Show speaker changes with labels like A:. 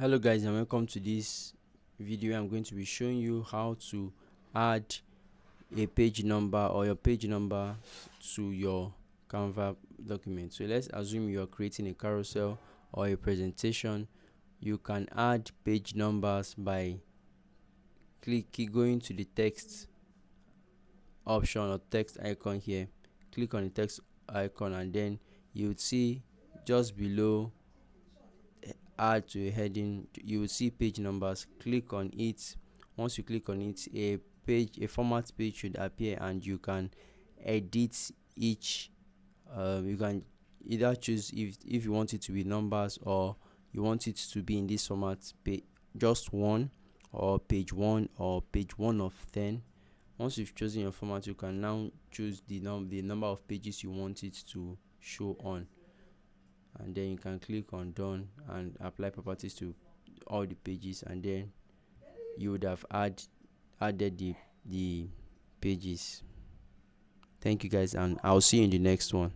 A: Hello guys, and welcome to this video. I'm going to be showing you how to add a page number or your page number to your Canva document. So let's assume you are creating a carousel or a presentation. You can add page numbers by going to the text option or text icon here. Click on the text icon and then you would see just below add to a heading, you will see page numbers. Click on it. Once you click on it, a format page should appear and you can edit each. You can either choose if you want it to be numbers or you want it to be in this format, just one or page 1 or page 1 of 10. Once you've chosen your format, you can now choose the number of pages you want it to show on, and then you can click on done and apply properties to all the pages, and then you would have added the pages. Thank you guys, and I'll see you in the next one.